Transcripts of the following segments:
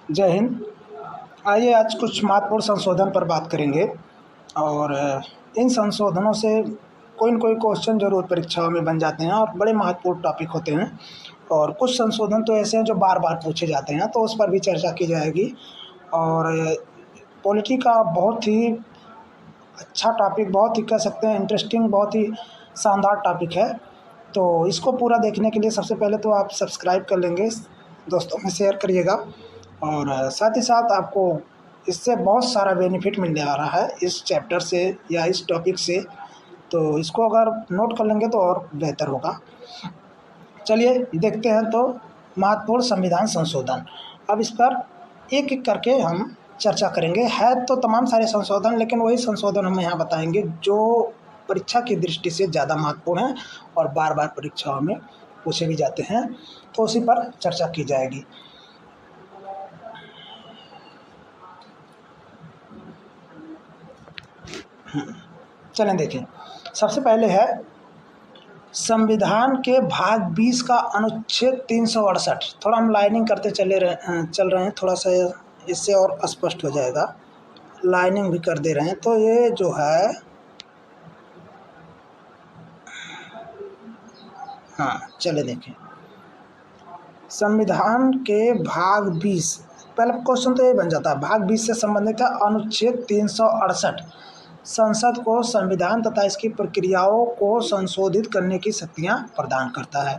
जय हिंद। आइए आज कुछ महत्वपूर्ण संशोधन पर बात करेंगे और इन संशोधनों से कोई न कोई क्वेश्चन ज़रूर परीक्षाओं में बन जाते हैं और बड़े महत्वपूर्ण टॉपिक होते हैं। और कुछ संशोधन तो ऐसे हैं जो बार बार पूछे जाते हैं, तो उस पर भी चर्चा की जाएगी। और पॉलिटी का बहुत ही अच्छा टॉपिक, बहुत ही कह सकते हैं इंटरेस्टिंग, बहुत ही शानदार टॉपिक है। तो इसको पूरा देखने के लिए सबसे पहले तो आप सब्सक्राइब कर लेंगे, दोस्तों में शेयर करिएगा और साथ ही साथ आपको इससे बहुत सारा बेनिफिट मिलने आ रहा है इस चैप्टर से या इस टॉपिक से। तो इसको अगर नोट कर लेंगे तो और बेहतर होगा। चलिए देखते हैं। तो महत्वपूर्ण संविधान संशोधन, अब इस पर एक एक करके हम चर्चा करेंगे। है तो तमाम सारे संशोधन, लेकिन वही संशोधन हम यहाँ बताएंगे जो परीक्षा की दृष्टि से ज़्यादा महत्वपूर्ण है और बार बार परीक्षाओं में पूछे भी जाते हैं, तो उसी पर चर्चा की जाएगी। चलें देखें। सबसे पहले है संविधान के भाग 20 का अनुच्छेद 368। थोड़ा हम लाइनिंग करते चल रहे हैं, थोड़ा सा इससे और स्पष्ट हो जाएगा। लाइनिंग भी कर दे रहे हैं। तो ये जो है, हाँ चले देखें। संविधान के भाग 20, पहला क्वेश्चन तो ये बन जाता है, भाग 20 से संबंधित है अनुच्छेद 368 संसद को संविधान तथा इसकी प्रक्रियाओं को संशोधित करने की शक्तियां प्रदान करता है।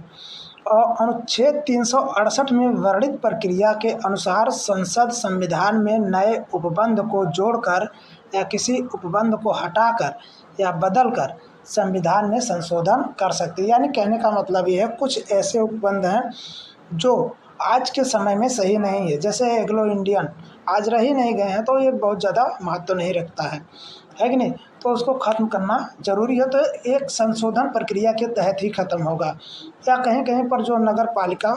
और अनुच्छेद 368 में वर्णित प्रक्रिया के अनुसार संसद संविधान में नए उपबंध को जोड़कर या किसी उपबंध को हटाकर या बदलकर संविधान में संशोधन कर सकती है। यानी कहने का मतलब ये है, कुछ ऐसे उपबंध हैं जो आज के समय में सही नहीं है, जैसे एग्लो इंडियन आज रह ही नहीं गए हैं, तो ये बहुत ज़्यादा महत्व नहीं रखता है कि नहीं। तो उसको ख़त्म करना ज़रूरी है। तो एक संशोधन प्रक्रिया के तहत ही ख़त्म होगा। या कहीं कहीं पर जो नगर पालिका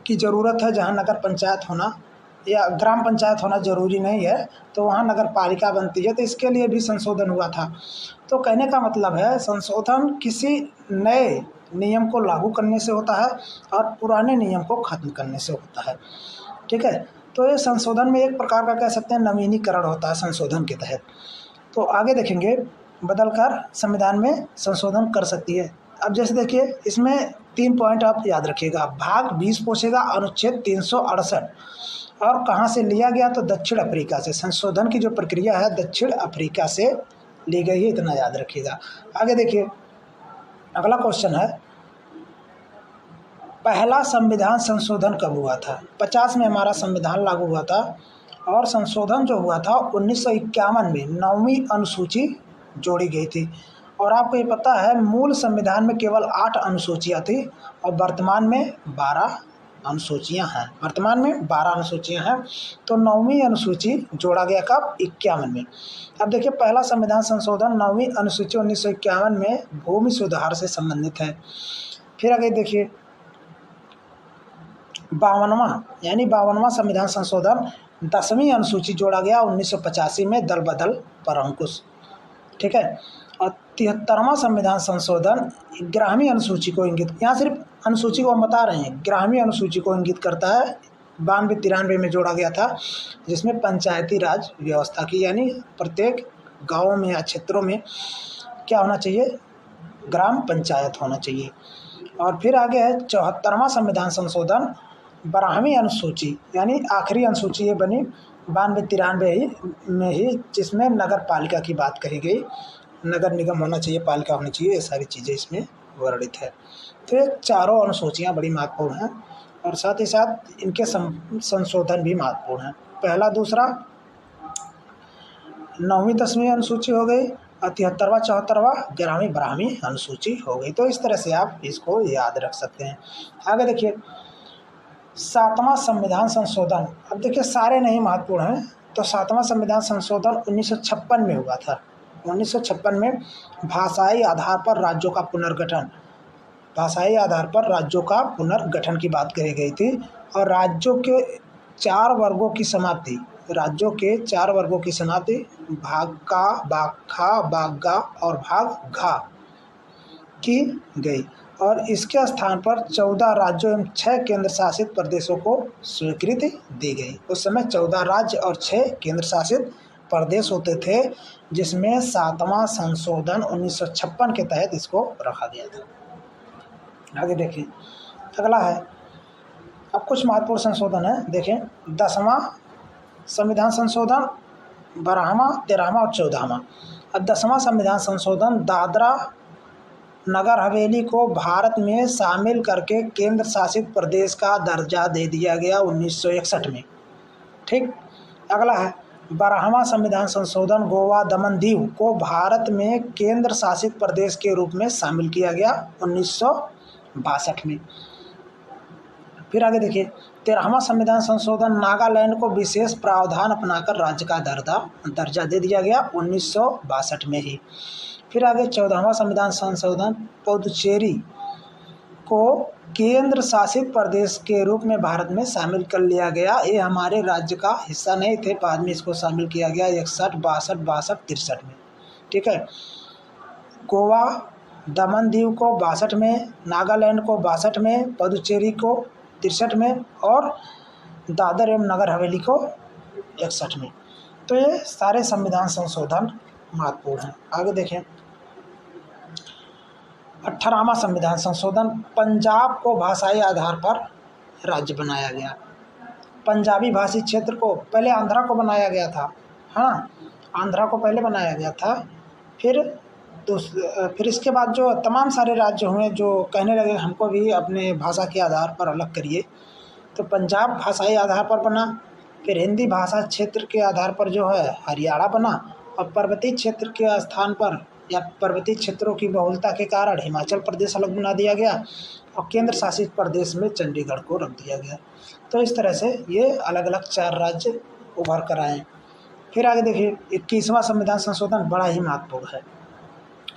की ज़रूरत है, जहाँ नगर पंचायत होना या ग्राम पंचायत होना ज़रूरी नहीं है, तो वहाँ नगर पालिका बनती है, तो इसके लिए भी संशोधन हुआ था। तो कहने का मतलब है, संशोधन किसी नए नियम को लागू करने से होता है और पुराने नियम को ख़त्म करने से होता है। ठीक है। तो ये संशोधन में एक प्रकार का कह सकते हैं नवीनीकरण होता है संशोधन के तहत। तो आगे देखेंगे, बदलकर संविधान में संशोधन कर सकती है। अब जैसे देखिए, इसमें 3 पॉइंट आप याद रखिएगा। भाग 20 पूछेगा अनुच्छेद 368, और कहाँ से लिया गया, तो दक्षिण अफ्रीका से। संशोधन की जो प्रक्रिया है दक्षिण अफ्रीका से ली गई है, इतना याद रखिएगा। आगे देखिए, अगला क्वेश्चन है, पहला संविधान संशोधन कब हुआ था। 50 में हमारा संविधान लागू हुआ था और संशोधन जो हुआ था 1951 में 9वीं अनुसूची जोड़ी गई थी। और आपको ये पता है, मूल संविधान में केवल 8 अनुसूचियाँ थी और वर्तमान में 12 अनुसूचियाँ हैं। वर्तमान में 12 अनुसूचियाँ हैं। तो 9वीं अनुसूची जोड़ा गया कब, 51 में। अब देखिए, पहला संविधान संशोधन 9वीं अनुसूची 1951 में भूमि सुधार से संबंधित है। फिर आगे देखिए, 52वां संविधान संशोधन 10वीं अनुसूची जोड़ा गया 1985 में दल बदल पर अंकुश। ठीक है। और 73वां संविधान संशोधन 11वीं अनुसूची को इंगित, यहाँ सिर्फ अनुसूची को हम बता रहे हैं, 11वीं अनुसूची को इंगित करता है। 92-93 में जोड़ा गया था, जिसमें पंचायती राज व्यवस्था की, यानी प्रत्येक गाँवों में या क्षेत्रों में क्या होना चाहिए, ग्राम पंचायत होना चाहिए। और फिर आगे है 74वां संविधान संशोधन 12वीं अनुसूची, यानी आखिरी अनुसूची ये बनी 92-93 में ही, जिसमें नगर पालिका की बात कही गई। नगर निगम होना चाहिए, पालिका होनी चाहिए, ये सारी चीज़ें इसमें वर्णित है। तो ये चारों अनुसूचियाँ बड़ी महत्वपूर्ण हैं और साथ ही साथ इनके संशोधन भी महत्वपूर्ण हैं। पहला, दूसरा, 9वीं 10वीं अनुसूची हो गई और 73वां 74वां 11वीं 12वीं अनुसूची हो गई। तो इस तरह से आप इसको याद रख सकते हैं। आगे देखिए, 7वां संविधान संशोधन। अब देखिए, सारे नहीं महत्वपूर्ण हैं। तो 7वां संविधान संशोधन 1956 में हुआ था। 1956 में भाषाई आधार पर राज्यों का पुनर्गठन, भाषाई आधार पर राज्यों का पुनर्गठन की बात कही गई थी। और राज्यों के 4 वर्गों की समाप्ति, राज्यों के 4 वर्गों की समाप्ति, भाग का, भाग खा, भाग गा और भाग घा की गई। और इसके स्थान पर 14 राज्यों एवं 6 केंद्र शासित प्रदेशों को स्वीकृति दी गई। उस समय 14 राज्य और 6 केंद्र शासित प्रदेश होते थे, जिसमें 7वां संशोधन 1956 के तहत इसको रखा गया था। आगे देखिए, अगला है, अब कुछ महत्वपूर्ण संशोधन है। देखें, 10वां संविधान संशोधन, 12वां, 13वां और 14वां। अब 10वां संविधान संशोधन दादरा नगर हवेली को भारत में शामिल करके केंद्र शासित प्रदेश का दर्जा दे दिया गया 1961 में। ठीक, अगला है 12वां संविधान संशोधन गोवा दमन दीव को भारत में केंद्र शासित प्रदेश के रूप में शामिल किया गया 1962 में। फिर आगे देखिए, 13वां संविधान संशोधन नागालैंड को विशेष प्रावधान अपनाकर राज्य का दर्जा दे दिया गया 1962 में ही। फिर आगे 14वां संविधान संशोधन पुदुचेरी को केंद्र शासित प्रदेश के रूप में भारत में शामिल कर लिया गया। ये हमारे राज्य का हिस्सा नहीं थे, बाद में इसको शामिल किया गया 61, 62, 62, 63 में। ठीक है, गोवा दमन दीव को 62 में, नागालैंड को 62 में, पुदुचेरी को 63 में और दादर एवं नगर हवेली को 61 में। तो ये सारे संविधान संशोधन महत्वपूर्ण हैं। आगे देखें, 18वां संविधान संशोधन पंजाब को भाषाई आधार पर राज्य बनाया गया। पंजाबी भाषी क्षेत्र को पहले आंध्रा को बनाया गया था, हाँ, आंध्रा को पहले बनाया गया था। फिर इसके बाद जो तमाम सारे राज्य हुए जो कहने लगे हमको भी अपने भाषा के आधार पर अलग करिए, तो पंजाब भाषाई आधार पर बना। फिर हिंदी भाषा क्षेत्र के आधार पर जो है हरियाणा बना, और पर्वतीय क्षेत्र के स्थान पर या पर्वतीय क्षेत्रों की बहुलता के कारण हिमाचल प्रदेश अलग बना दिया गया, और केंद्र शासित प्रदेश में चंडीगढ़ को रख दिया गया। तो इस तरह से ये अलग अलग 4 राज्य उभर कर आए। फिर आगे देखिए, 21वां संविधान संशोधन बड़ा ही महत्वपूर्ण है।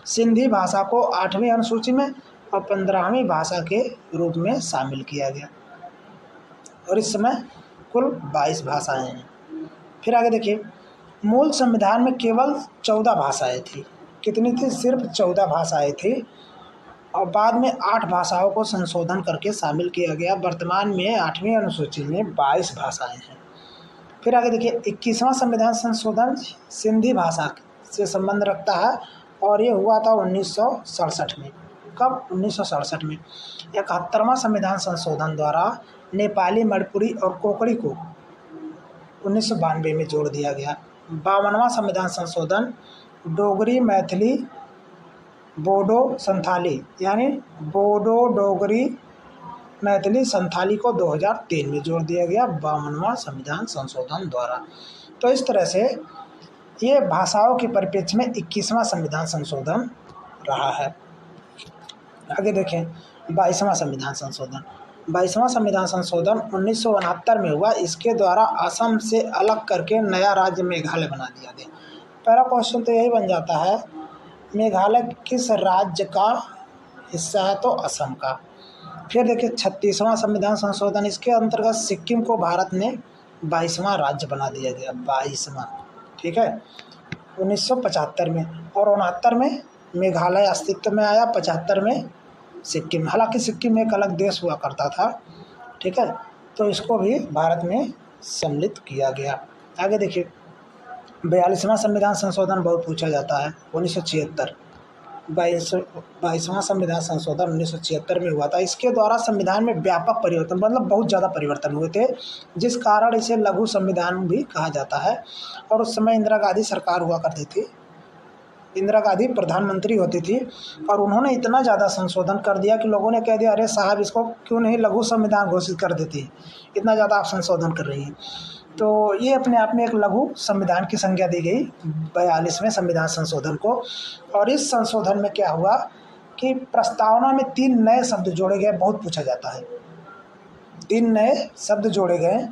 सिंधी भाषा को 8वीं अनुसूची में और 15वीं भाषा के रूप में शामिल किया गया, और इस समय कुल 22 भाषाएं हैं। फिर आगे देखिए, मूल संविधान में केवल 14 भाषाएं थी। कितनी थी? सिर्फ 14 भाषाएं थी, और बाद में 8 भाषाओं को संशोधन करके शामिल किया गया। वर्तमान में 8वीं अनुसूची में 22 भाषाएं हैं। फिर आगे देखिए, 21वां संविधान संशोधन सिंधी भाषा से संबंध रखता है, और ये हुआ था 1967 में। कब? 1967 में। 71वां संविधान संशोधन द्वारा नेपाली, मणिपुरी और कोंकणी को 1992 में जोड़ दिया गया। 52वां संविधान संशोधन डोगरी, मैथिली, बोडो, संथाली, यानी बोडो, डोगरी, मैथिली, संथाली को 2003 में जोड़ दिया गया 52वां संविधान संशोधन द्वारा। तो इस तरह से ये भाषाओं के परिप्रेक्ष्य में 21वां संविधान संशोधन रहा है। आगे देखें, 22वां संविधान संशोधन। 22वां संविधान संशोधन 1969 में हुआ। इसके द्वारा असम से अलग करके नया राज्य मेघालय बना दिया गया। पहला क्वेश्चन तो यही बन जाता है, मेघालय किस राज्य का हिस्सा है? तो असम का। फिर देखिए, 36वां संविधान संशोधन, इसके अंतर्गत सिक्किम को भारत में 22वां राज्य बना दिया गया। 22वां, ठीक है, 1975 में। और 69 में मेघालय अस्तित्व में आया, 75 में सिक्किम। हालांकि सिक्किम एक अलग देश हुआ करता था, ठीक है, तो इसको भी भारत में सम्मिलित किया गया। आगे देखिए, 42वां संविधान संशोधन बहुत पूछा जाता है, 1976। 22वां संविधान संशोधन 1976 में हुआ था। इसके द्वारा संविधान में व्यापक परिवर्तन, मतलब बहुत ज़्यादा परिवर्तन हुए थे, जिस कारण इसे लघु संविधान भी कहा जाता है। और उस समय इंदिरा गांधी सरकार हुआ करती थी, इंदिरा गांधी प्रधानमंत्री होती थी, और उन्होंने इतना ज़्यादा संशोधन कर दिया कि लोगों ने कह दिया, अरे साहब, इसको क्यों नहीं लघु संविधान घोषित कर देती, इतना ज़्यादा आप संशोधन कर रही हैं। तो ये अपने आप में एक लघु संविधान की संज्ञा दी गई 42वें संविधान संशोधन को। और इस संशोधन में क्या हुआ कि प्रस्तावना में 3 नए शब्द जोड़े गए। बहुत पूछा जाता है, 3 नए शब्द जोड़े गए,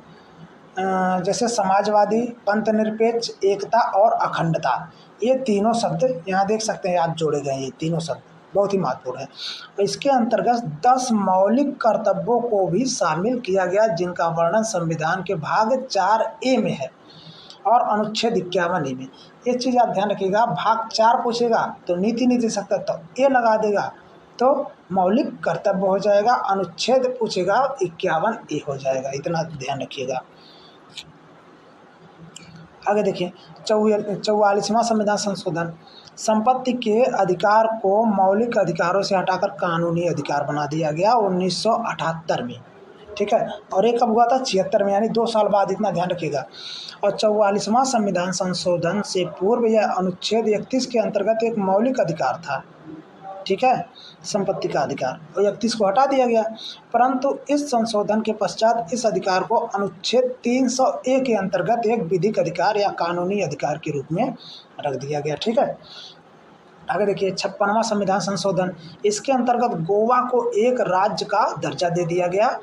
जैसे समाजवादी, पंथनिरपेक्ष, एकता और अखंडता। ये तीनों शब्द यहाँ देख सकते हैं आप, जोड़े गए। ये तीनों शब्द बहुत ही महत्वपूर्ण है। इसके अंतर्गत 10 मौलिक कर्तव्यों को भी शामिल किया गया, जिनका वर्णन संविधान के भाग 4A में है और अनुच्छेद 51 में। ये चीज़ आप ध्यान रखिएगा, भाग 4 पूछेगा तो नीति नहीं दे सकता, तो ए लगा देगा, तो मौलिक कर्तव्य हो जाएगा, अनुच्छेद पूछेगा 51A हो जाएगा, इतना ध्यान रखिएगा। आगे देखिए 44वां संविधान संशोधन, संपत्ति के अधिकार को मौलिक अधिकारों से हटाकर कानूनी अधिकार बना दिया गया 1978 में, ठीक है। और ये कब हुआ था? 76 में, यानी 2 साल बाद, इतना ध्यान रखिएगा। और 44वां संविधान संशोधन से पूर्व यह अनुच्छेद 31 के अंतर्गत एक मौलिक अधिकार था, ठीक है, संपत्ति का अधिकार, और 31 को हटा दिया गया। परंतु इस संशोधन के पश्चात इस अधिकार को अनुच्छेद 300A के अंतर्गत एक विधिक अधिकार या कानूनी अधिकार के रूप में रख दिया गया, ठीक है। आगे देखिए 56वां संविधान संशोधन, इसके अंतर्गत गोवा को एक राज्य का दर्जा दे दिया गया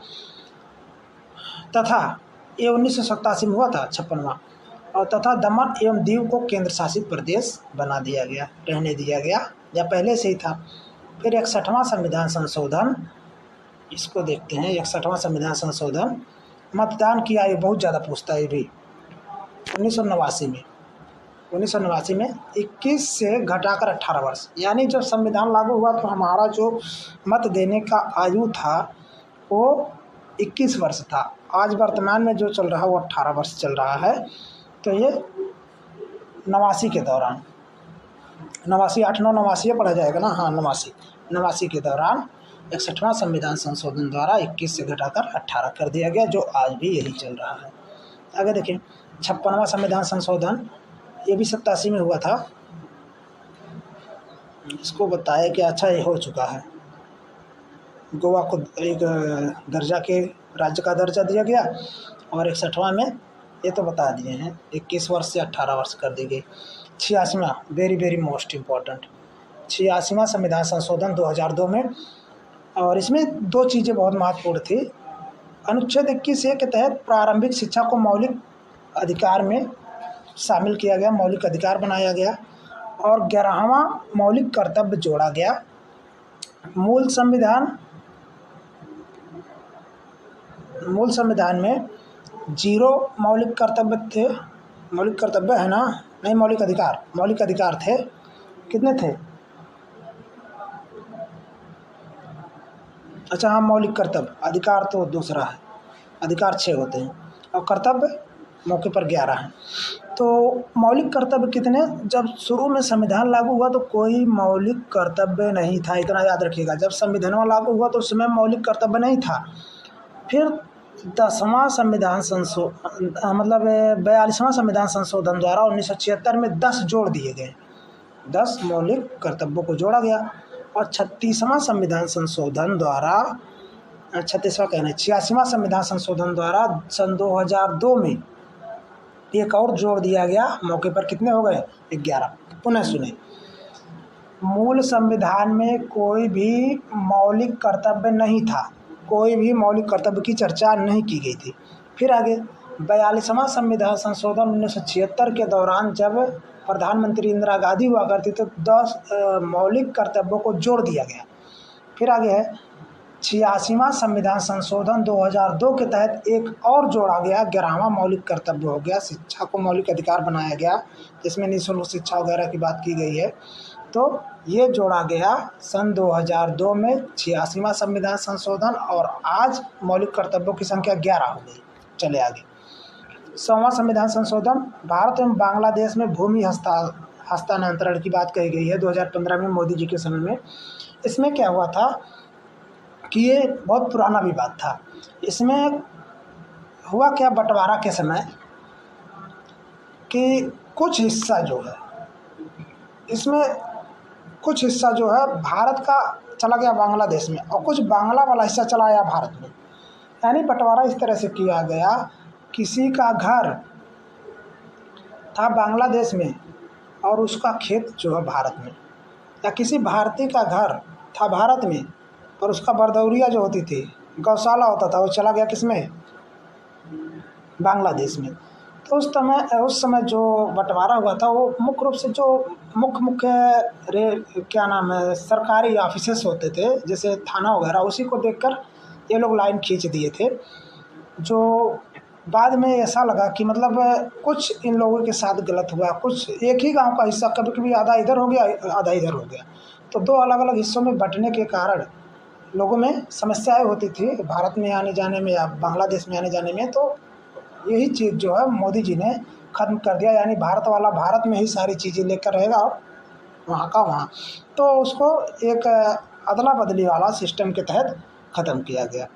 तथा ये 1987 में हुआ था 56वां, और तथा दमन एवं दीव को केंद्र शासित प्रदेश बना दिया गया, रहने दिया गया, या पहले से ही था। फिर 61वां संविधान संशोधन, इसको देखते हैं। 61वां संविधान संशोधन, मतदान की आयु बहुत ज़्यादा पूछता है भी। 1989 में 21 से घटाकर 18 वर्ष, यानी जब संविधान लागू हुआ तो हमारा जो मत देने का आयु था वो 21 वर्ष था। आज वर्तमान में जो चल रहा है वो 18 वर्ष चल रहा है। तो ये 89 के दौरान, 89 89 पढ़ा जाएगा ना, हाँ 89 के दौरान 61वां संविधान संशोधन द्वारा 21 से घटाकर 18 कर दिया गया, जो आज भी यही चल रहा है। आगे देखिए 56वां संविधान संशोधन, ये भी 87 में हुआ था। इसको बताया कि अच्छा ये हो चुका है, गोवा को एक दर्जा के राज्य का दर्जा दिया गया, और 61वां में ये तो बता दिए हैं 21 वर्ष से 18 वर्ष कर दी गई। 86वां, वेरी वेरी मोस्ट इम्पॉर्टेंट, 86वां संविधान संशोधन 2002 में, और इसमें 2 चीज़ें बहुत महत्वपूर्ण थी। अनुच्छेद 21A के तहत प्रारंभिक शिक्षा को मौलिक अधिकार में शामिल किया गया, मौलिक अधिकार बनाया गया, और 11वां मौलिक कर्तव्य जोड़ा गया। मूल संविधान में 0 मौलिक कर्तव्य थे, मौलिक कर्तव्य है ना, नहीं मौलिक अधिकार थे। कितने थे? अच्छा हाँ, मौलिक कर्तव्य, अधिकार तो दूसरा है, अधिकार 6 होते हैं और कर्तव्य मौके पर 11 हैं। तो मौलिक कर्तव्य कितने? जब शुरू में संविधान लागू हुआ तो कोई मौलिक कर्तव्य नहीं था, इतना याद रखिएगा। जब संविधान लागू हुआ तो उस समय मौलिक कर्तव्य नहीं था। फिर 10वां संविधान मतलब 42वां संविधान संशोधन द्वारा 1976 में 10 जोड़ दिए गए, 10 मौलिक कर्तव्यों को जोड़ा गया। और 36वां संविधान संशोधन द्वारा 86वां संविधान संशोधन द्वारा सन 2002 में एक और जोड़ दिया गया, मौके पर कितने हो गए? 11। पुनः सुने, मूल संविधान में कोई भी मौलिक कर्तव्य नहीं था, कोई भी मौलिक कर्तव्य की चर्चा नहीं की गई थी। फिर आगे 42वां संविधान संशोधन 1976 के दौरान जब प्रधानमंत्री इंदिरा गांधी हुआ करती तो 10 मौलिक कर्तव्यों को जोड़ दिया गया। फिर आगे है 86वां संविधान संशोधन 2002 के तहत एक और जोड़ा गया, 11वां मौलिक कर्तव्य हो गया, शिक्षा को मौलिक अधिकार बनाया गया, जिसमें निःशुल्क शिक्षा वगैरह की बात की गई है। तो ये जोड़ा गया सन 2002 में 86वां संविधान संशोधन, और आज मौलिक कर्तव्यों की संख्या 11 हो गई। चले आगे 100वां संविधान संशोधन, भारत एवं बांग्लादेश में भूमि हस्तांतरण की बात कही गई है 2015 में मोदी जी के समय में। इसमें क्या हुआ था कि ये बहुत पुराना विवाद था। इसमें हुआ क्या, बंटवारा के समय कि कुछ हिस्सा जो है, इसमें कुछ हिस्सा जो है भारत का चला गया बांग्लादेश में, और कुछ बांग्ला वाला हिस्सा चला आया भारत में। यानी बंटवारा इस तरह से किया गया, किसी का घर था बांग्लादेश में और उसका खेत जो है भारत में, या किसी भारतीय का घर था भारत में और उसका बरदौरिया जो होती थी, गौशाला होता था, वो चला गया किसमें? बांग्लादेश में। तो उस समय जो बंटवारा हुआ था वो मुख्य रूप से जो क्या नाम है, सरकारी ऑफिसेस होते थे, जैसे थाना वगैरह, उसी को देखकर ये लोग लाइन खींच दिए थे। जो बाद में ऐसा लगा कि मतलब कुछ इन लोगों के साथ गलत हुआ, कुछ एक ही गांव का हिस्सा कभी कभी आधा इधर हो गया आधा इधर हो गया, तो दो अलग अलग हिस्सों में बंटने के कारण लोगों में समस्याएं होती थी भारत में आने जाने में या बांग्लादेश में आने जाने में। तो यही चीज़ जो है मोदी जी ने ख़त्म कर दिया, यानी भारत वाला भारत में ही सारी चीज़ें लेकर रहेगा और वहाँ का वहाँ। तो उसको एक अदला बदली वाला सिस्टम के तहत ख़त्म किया गया।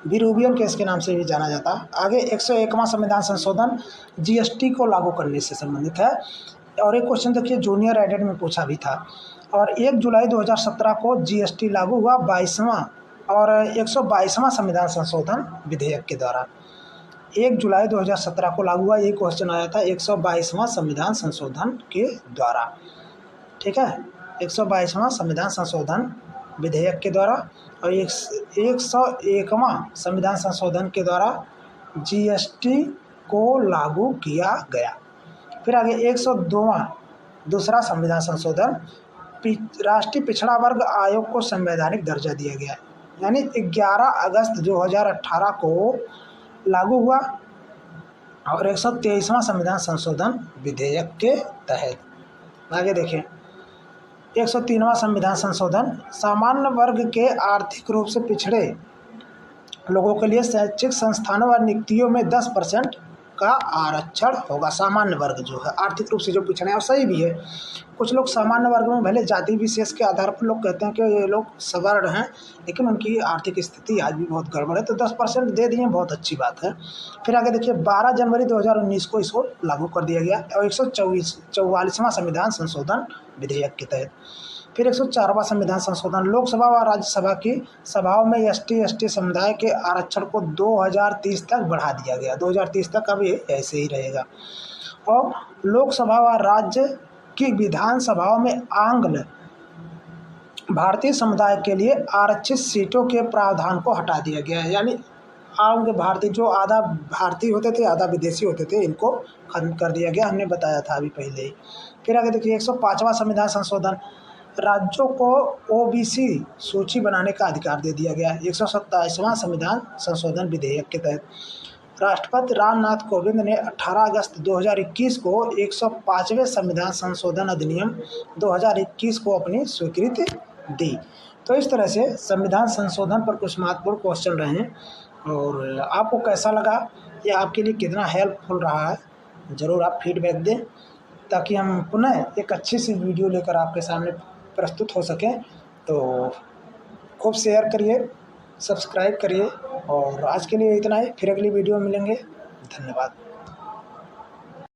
विरूबियन केस के नाम से भी जाना जाता है। आगे 101वां संविधान संशोधन जीएसटी को लागू करने से संबंधित है। और एक क्वेश्चन देखिए जूनियर एडेड में पूछा भी था। और 1 जुलाई 2017 को जीएसटी लागू हुआ 22वां और 122वां संविधान संशोधन विधेयक के द्वारा। 1 जुलाई 2017 को लागू हुआ, ये क्वेश्चन आया था 122वां संविधान संशोधन के द्वारा। ठीक है, 122वां संविधान संशोधन विधेयक के द्वारा और 101वां संविधान संशोधन के द्वारा जीएसटी को लागू किया गया। फिर आगे 102वां दूसरा संविधान संशोधन राष्ट्रीय पिछड़ा वर्ग आयोग को संवैधानिक दर्जा दिया गया, यानी 11 अगस्त 2018 को लागू हुआ। और 123वां संविधान संशोधन विधेयक के तहत आगे देखें 103वां संविधान संशोधन सामान्य वर्ग के आर्थिक रूप से पिछड़े लोगों के लिए शैक्षिक संस्थानों और नियुक्तियों में 10% का आरक्षण होगा। सामान्य वर्ग जो है आर्थिक रूप से जो पिछड़े हैं, और सही भी है। कुछ लोग सामान्य वर्ग में भले जाति विशेष के आधार पर लोग कहते हैं कि ये लोग सवर्ण हैं, लेकिन उनकी आर्थिक स्थिति आज भी बहुत गड़बड़ है, तो 10% दे दिए, बहुत अच्छी बात है। फिर आगे देखिए 12 जनवरी 2019 को इसको लागू कर दिया गया और 144वां संविधान संशोधन विधेयक के तहत। फिर 104वां संविधान संशोधन लोकसभा व राज्यसभा की सभाओं में एसटी समुदाय के आरक्षण को 2030 तक बढ़ा दिया गया। 2030 तक अब ये ऐसे ही रहेगा। और लोकसभा व राज्य की विधानसभाओं में आंग्ल भारतीय समुदाय के लिए आरक्षित सीटों के प्रावधान को हटा दिया गया है, यानी आंग्ल भारतीय जो आधा भारतीय होते थे आधा विदेशी होते थे, इनको खत्म कर दिया गया, हमने बताया था अभी पहले ही। फिर आगे देखिए 105वां संविधान संशोधन राज्यों को ओबीसी सूची बनाने का अधिकार दे दिया गया। 127वां संविधान संशोधन विधेयक के तहत राष्ट्रपति रामनाथ कोविंद ने 18 अगस्त 2021 को 105वें संविधान संशोधन अधिनियम 2021 को अपनी स्वीकृति दी। तो इस तरह से संविधान संशोधन पर कुछ महत्वपूर्ण क्वेश्चन रहे हैं, और आपको कैसा लगा, या आपके लिए कितना हेल्पफुल रहा है, ज़रूर आप फीडबैक दें, ताकि हम पुनः एक अच्छी सी वीडियो लेकर आपके सामने प्रस्तुत हो सकें। तो खूब शेयर करिए, सब्सक्राइब करिए, और आज के लिए इतना ही। फिर अगली वीडियो में मिलेंगे। धन्यवाद।